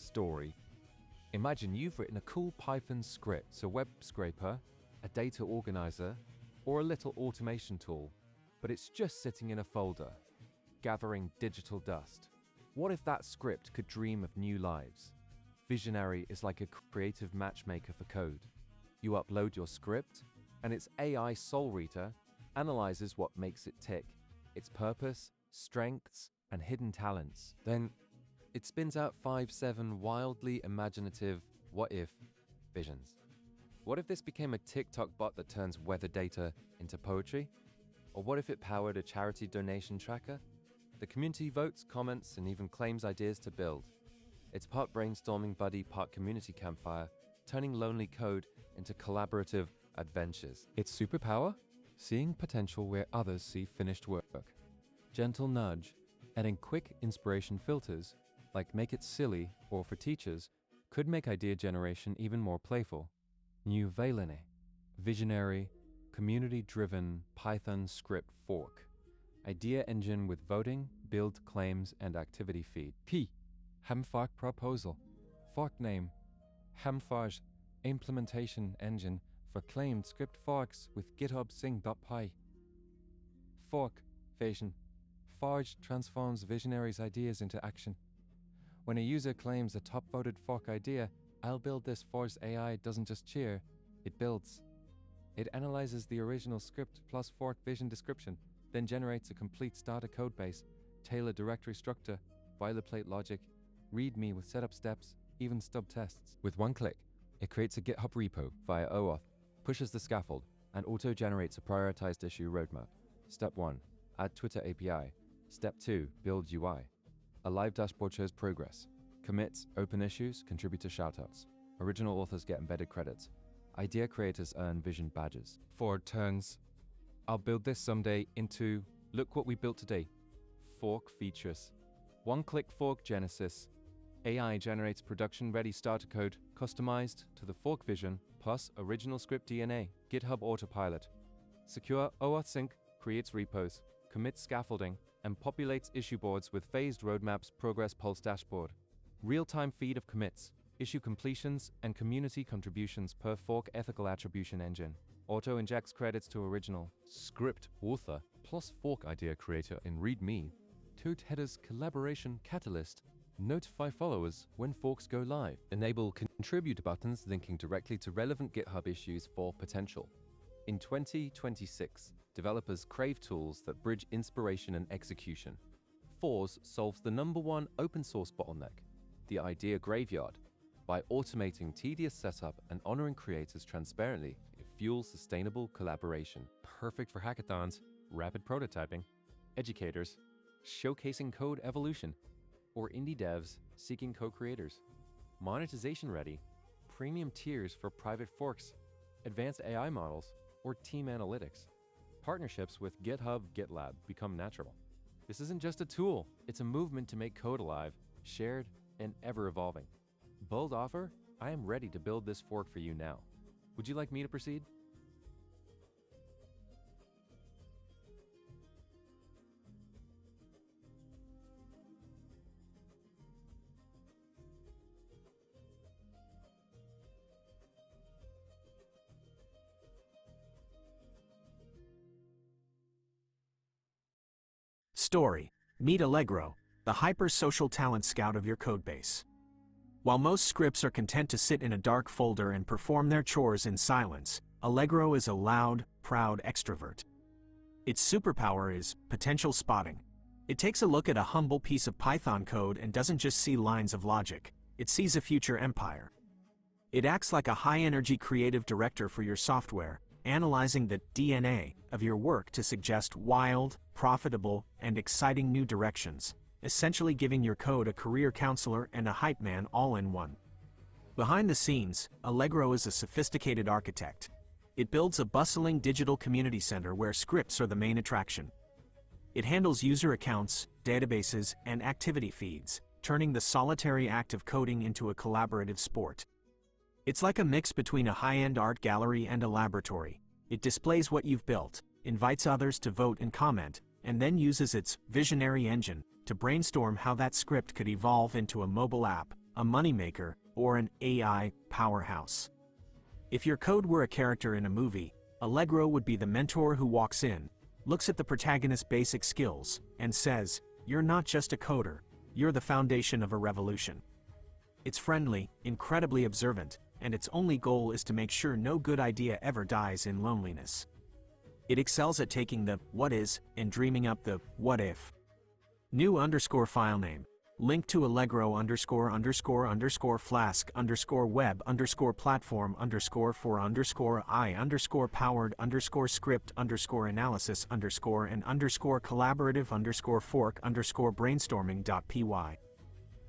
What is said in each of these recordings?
story. Imagine you've written a cool Python script, a web scraper, a data organizer, or a little automation tool, but it's just sitting in a folder, gathering digital dust. What if that script could dream of new lives? Visionary is like a creative matchmaker for code. You upload your script, and its AI soul reader analyzes what makes it tick, its purpose, strengths, and hidden talents. Then it spins out 5-7 wildly imaginative what-if visions. What if this became a TikTok bot that turns weather data into poetry? Or what if it powered a charity donation tracker? The community votes, comments, and even claims ideas to build. It's part brainstorming buddy, part community campfire, turning lonely code into collaborative adventures. Its superpower? Seeing potential where others see finished work. Gentle nudge, adding quick inspiration filters, like make it silly or for teachers, could make idea generation even more playful. New Valene, visionary, community-driven Python script fork. Idea engine with voting, build claims, and activity feed. P. Hemfork proposal. Fork name. Hemforge implementation engine for claimed script forks with GitHub Sing.py. Fork vision. Forge transforms visionaries' ideas into action. When a user claims a top-voted fork idea, I'll build this Forge AI doesn't just cheer, it builds. It analyzes the original script plus fork vision description, then generates a complete starter codebase, tailored directory structure, boilerplate logic, README with setup steps, even stub tests. With one click, it creates a GitHub repo via OAuth, pushes the scaffold, and auto-generates a prioritized issue roadmap. Step 1, add Twitter API. Step 2, build UI. A live dashboard shows progress. Commits, open issues, contributor shoutouts. Original authors get embedded credits. Idea creators earn vision badges. Forward turns, I'll build this someday into, look what we built today. Fork features. One-click fork genesis. AI generates production-ready starter code, customized to the fork vision, plus original script DNA, GitHub Autopilot. Secure OAuth sync, creates repos, commits scaffolding, and populates issue boards with phased roadmaps, progress pulse dashboard. Real-time feed of commits, issue completions, and community contributions per fork ethical attribution engine. Auto-injects credits to original. Script author plus fork idea creator in README. Toad headers collaboration catalyst. Notify followers when forks go live. Enable contribute buttons linking directly to relevant GitHub issues for potential. In 2026, developers crave tools that bridge inspiration and execution. Force solves the #1 open source bottleneck, the idea graveyard. By automating tedious setup and honoring creators transparently, it fuels sustainable collaboration. Perfect for hackathons, rapid prototyping, educators, showcasing code evolution, or indie devs seeking co-creators. Monetization ready, premium tiers for private forks, advanced AI models, or team analytics. Partnerships with GitHub, GitLab become natural. This isn't just a tool, it's a movement to make code alive, shared, and ever-evolving. Bold offer? I am ready to build this fork for you now. Would you like me to proceed? Story. Meet Allegro, the hyper-social talent scout of your codebase. While most scripts are content to sit in a dark folder and perform their chores in silence, Allegro is a loud, proud extrovert. Its superpower is potential spotting. It takes a look at a humble piece of Python code and doesn't just see lines of logic, it sees a future empire. It acts like a high-energy creative director for your software, analyzing the DNA of your work to suggest wild, profitable, and exciting new directions, essentially giving your code a career counselor and a hype man all in one. Behind the scenes, Allegro is a sophisticated architect. It builds a bustling digital community center where scripts are the main attraction. It handles user accounts, databases, and activity feeds, turning the solitary act of coding into a collaborative sport. It's like a mix between a high-end art gallery and a laboratory. It displays what you've built, invites others to vote and comment, and then uses its visionary engine to brainstorm how that script could evolve into a mobile app, a moneymaker, or an AI powerhouse. If your code were a character in a movie, Allegro would be the mentor who walks in, looks at the protagonist's basic skills, and says, "You're not just a coder, you're the foundation of a revolution." It's friendly, incredibly observant, and its only goal is to make sure no good idea ever dies in loneliness. It excels at taking the "what is" and dreaming up the "what if." New _ file name. Link to Allegro _ Flask _ web _ platform _ for _ I _ powered _ script _ analysis _ and _ collaborative _ fork _ brainstorming.py.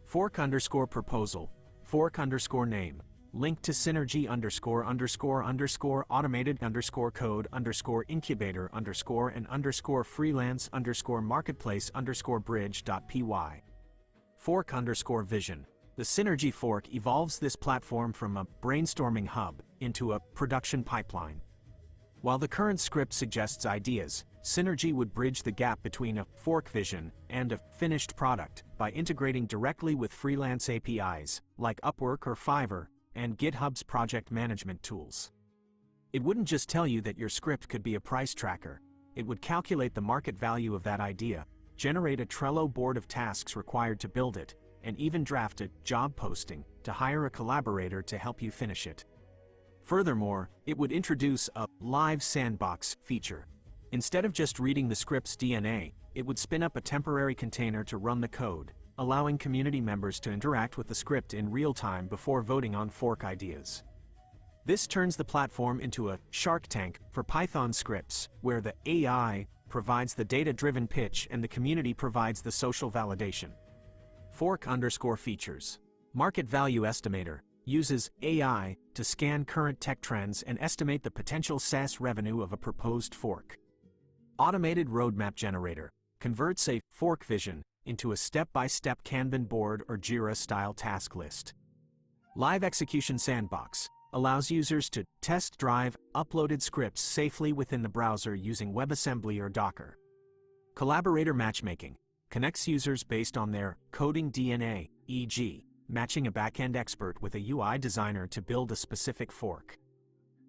Fork _ proposal. Fork _ name. Link to synergy _ automated _ code _ incubator _ and _ freelance _ marketplace _ bridge.py. Fork _ vision. The Synergy fork evolves this platform from a brainstorming hub into a production pipeline. While the current script suggests ideas, Synergy would bridge the gap between a fork vision and a finished product by integrating directly with freelance APIs, like Upwork or Fiverr, and GitHub's project management tools. It wouldn't just tell you that your script could be a price tracker, it would calculate the market value of that idea, generate a Trello board of tasks required to build it, and even draft a job posting to hire a collaborator to help you finish it. Furthermore, it would introduce a live sandbox feature. Instead of just reading the script's DNA, it would spin up a temporary container to run the code, allowing community members to interact with the script in real time before voting on fork ideas. This turns the platform into a Shark Tank for Python scripts, where the AI provides the data-driven pitch and the community provides the social validation. Fork _ features. Market Value Estimator uses AI to scan current tech trends and estimate the potential SaaS revenue of a proposed fork. Automated Roadmap Generator converts a fork vision into a step-by-step Kanban board or Jira-style task list. Live Execution Sandbox allows users to test drive uploaded scripts safely within the browser using WebAssembly or Docker. Collaborator Matchmaking connects users based on their coding DNA, e.g., matching a backend expert with a UI designer to build a specific fork.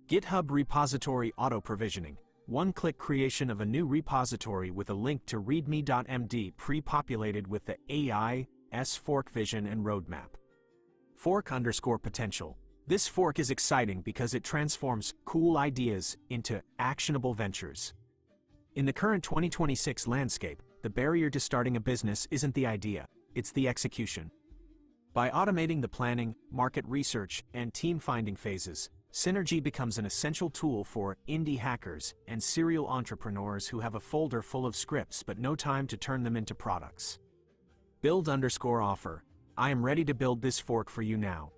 GitHub Repository Auto-Provisioning, one-click creation of a new repository with a link to readme.md pre-populated with the AI's fork vision and roadmap. Fork _ potential. This fork is exciting because it transforms cool ideas into actionable ventures. In the current 2026 landscape, the barrier to starting a business isn't the idea, it's the execution. By automating the planning, market research, and team-finding phases, Synergy becomes an essential tool for indie hackers and serial entrepreneurs who have a folder full of scripts but no time to turn them into products. Build _ offer. I am ready to build this fork for you now.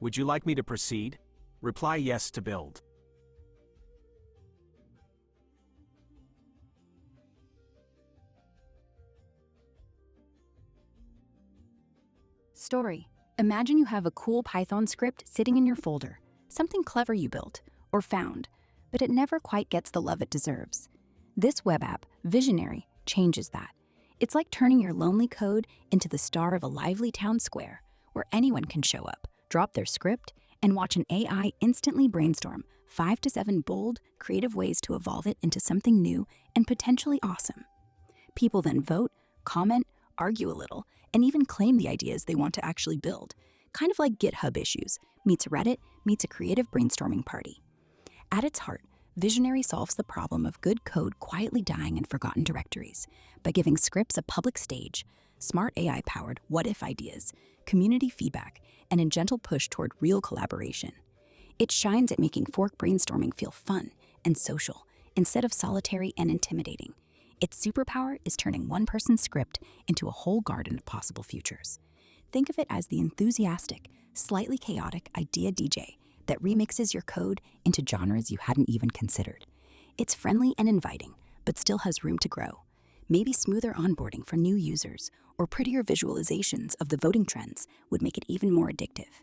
Would you like me to proceed? Reply yes to build. Story. Imagine you have a cool Python script sitting in your folder, something clever you built or found, but it never quite gets the love it deserves. This web app, Visionary, changes that. It's like turning your lonely code into the star of a lively town square, where anyone can show up, drop their script, and watch an AI instantly brainstorm 5 to 7 bold, creative ways to evolve it into something new and potentially awesome. People then vote, comment, argue a little, and even claim the ideas they want to actually build, kind of like GitHub issues meets Reddit meets a creative brainstorming party. At its heart, Visionary solves the problem of good code quietly dying in forgotten directories by giving scripts a public stage, smart AI-powered what-if ideas, community feedback, and a gentle push toward real collaboration. It shines at making fork brainstorming feel fun and social instead of solitary and intimidating. Its superpower is turning one person's script into a whole garden of possible futures. Think of it as the enthusiastic, slightly chaotic idea DJ that remixes your code into genres you hadn't even considered. It's friendly and inviting, but still has room to grow. Maybe smoother onboarding for new users or prettier visualizations of the voting trends would make it even more addictive.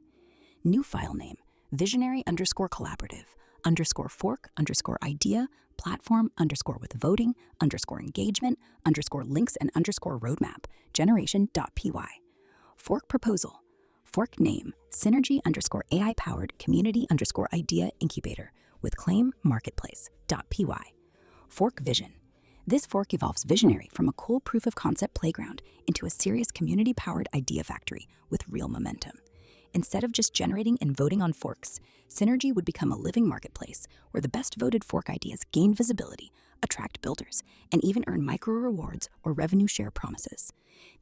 New file name, visionary _ collaborative _ fork _ idea platform _ with voting _ engagement _ links and _ roadmap generation.py. Fork proposal. Fork name, Synergy_AI-powered community_idea incubator with claim marketplace.py. Fork vision. This fork evolves Visionary from a cool proof of concept playground into a serious community-powered idea factory with real momentum. Instead of just generating and voting on forks, Synergy would become a living marketplace where the best voted fork ideas gain visibility, attract builders, and even earn micro rewards or revenue share promises.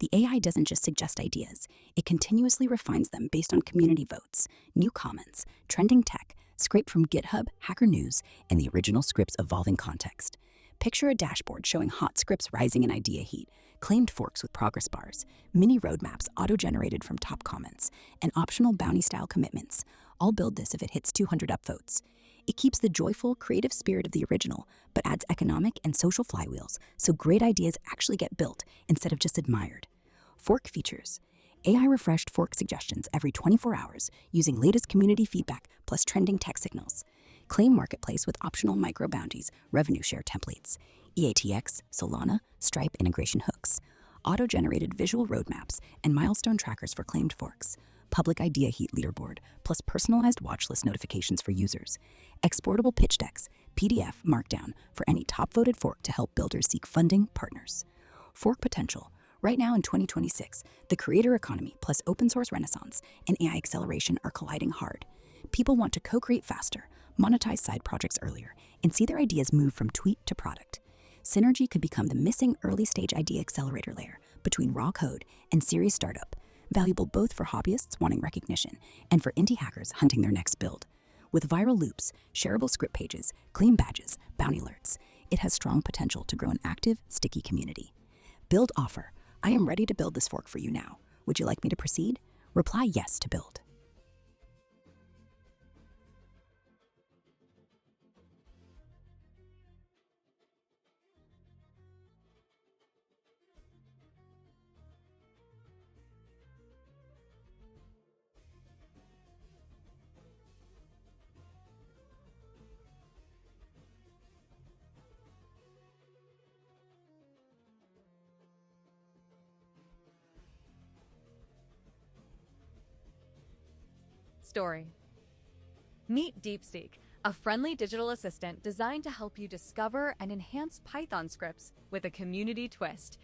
The AI doesn't just suggest ideas, it continuously refines them based on community votes, new comments, trending tech, scraped from GitHub, Hacker News, and the original script's evolving context. Picture a dashboard showing hot scripts rising in idea heat, claimed forks with progress bars, mini roadmaps auto-generated from top comments, and optional bounty-style commitments. I'll build this if it hits 200 upvotes. It keeps the joyful, creative spirit of the original, but adds economic and social flywheels so great ideas actually get built instead of just admired. Fork features. AI-refreshed fork suggestions every 24 hours using latest community feedback plus trending tech signals. Claim marketplace with optional micro bounties, revenue share templates, EATX, Solana, Stripe integration hooks, auto-generated visual roadmaps, and milestone trackers for claimed forks, public idea heat leaderboard, plus personalized watchlist notifications for users, exportable pitch decks, PDF markdown for any top-voted fork to help builders seek funding partners. Fork potential. Right now in 2026, the creator economy plus open source renaissance and AI acceleration are colliding hard. People want to co-create faster, monetize side projects earlier, and see their ideas move from tweet to product. Synergy could become the missing early-stage idea accelerator layer between raw code and serious startup, valuable both for hobbyists wanting recognition and for indie hackers hunting their next build. With viral loops, shareable script pages, claim badges, bounty alerts, it has strong potential to grow an active, sticky community. Build offer. I am ready to build this fork for you now. Would you like me to proceed? Reply yes to build. Story. Meet DeepSeek, a friendly digital assistant designed to help you discover and enhance Python scripts with a community twist.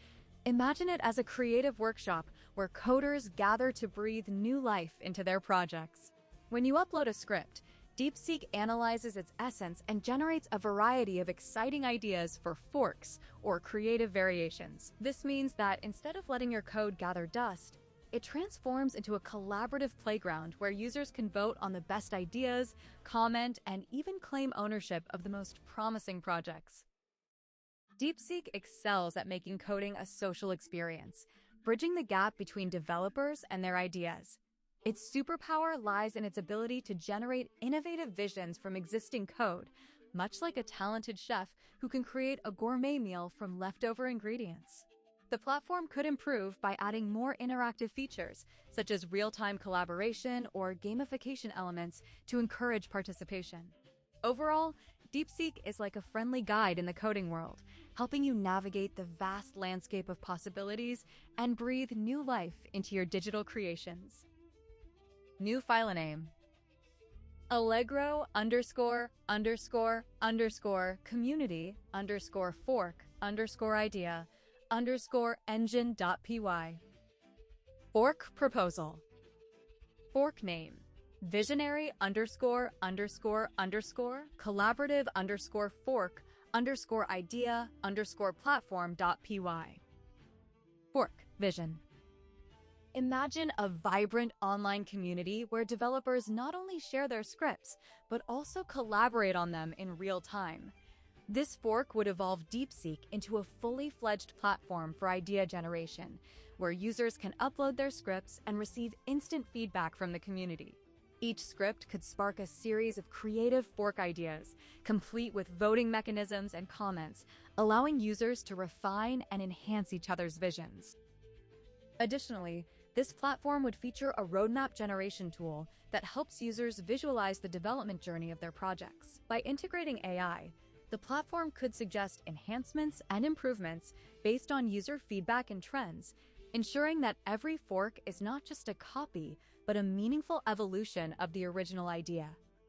Imagine it as a creative workshop where coders gather to breathe new life into their projects. When you upload a script, DeepSeek analyzes its essence and generates a variety of exciting ideas for forks or creative variations. This means that instead of letting your code gather dust, it transforms into a collaborative playground where users can vote on the best ideas, comment, and even claim ownership of the most promising projects. DeepSeek excels at making coding a social experience, bridging the gap between developers and their ideas. Its superpower lies in its ability to generate innovative visions from existing code, much like a talented chef who can create a gourmet meal from leftover ingredients. The platform could improve by adding more interactive features, such as real-time collaboration or gamification elements to encourage participation. Overall, DeepSeek is like a friendly guide in the coding world, helping you navigate the vast landscape of possibilities and breathe new life into your digital creations. New file name. Allegro_community_fork_idea_engine.py. Fork proposal. Fork name. Visionary_collaborative_fork_idea_platform.py. Fork vision. Imagine a vibrant online community where developers not only share their scripts, but also collaborate on them in real time. This fork would evolve DeepSeek into a fully fledged platform for idea generation, where users can upload their scripts and receive instant feedback from the community. Each script could spark a series of creative fork ideas, complete with voting mechanisms and comments, allowing users to refine and enhance each other's visions. Additionally, this platform would feature a roadmap generation tool that helps users visualize the development journey of their projects. By integrating AI, the platform could suggest enhancements and improvements based on user feedback and trends, ensuring that every fork is not just a copy, but a meaningful evolution of the original idea.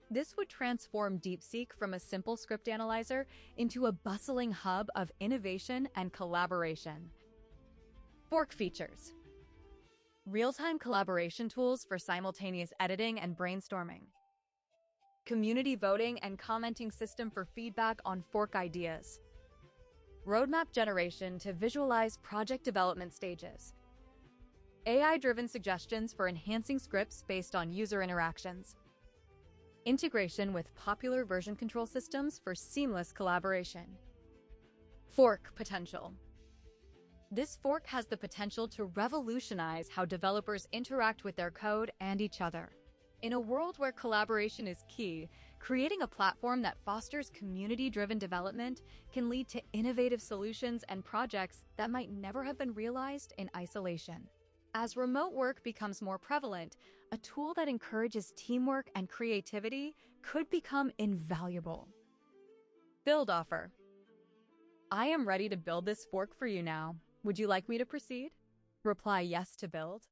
This would transform DeepSeek from a simple script analyzer into a bustling hub of innovation and collaboration. Fork features: real-time collaboration tools for simultaneous editing and brainstorming, community voting and commenting system for feedback on fork ideas, roadmap generation to visualize project development stages, AI-driven suggestions for enhancing scripts based on user interactions, integration with popular version control systems for seamless collaboration. Fork potential. This fork has the potential to revolutionize how developers interact with their code and each other. In a world where collaboration is key, creating a platform that fosters community-driven development can lead to innovative solutions and projects that might never have been realized in isolation. As remote work becomes more prevalent, a tool that encourages teamwork and creativity could become invaluable. Build offer. I am ready to build this fork for you now. Would you like me to proceed? Reply yes to build.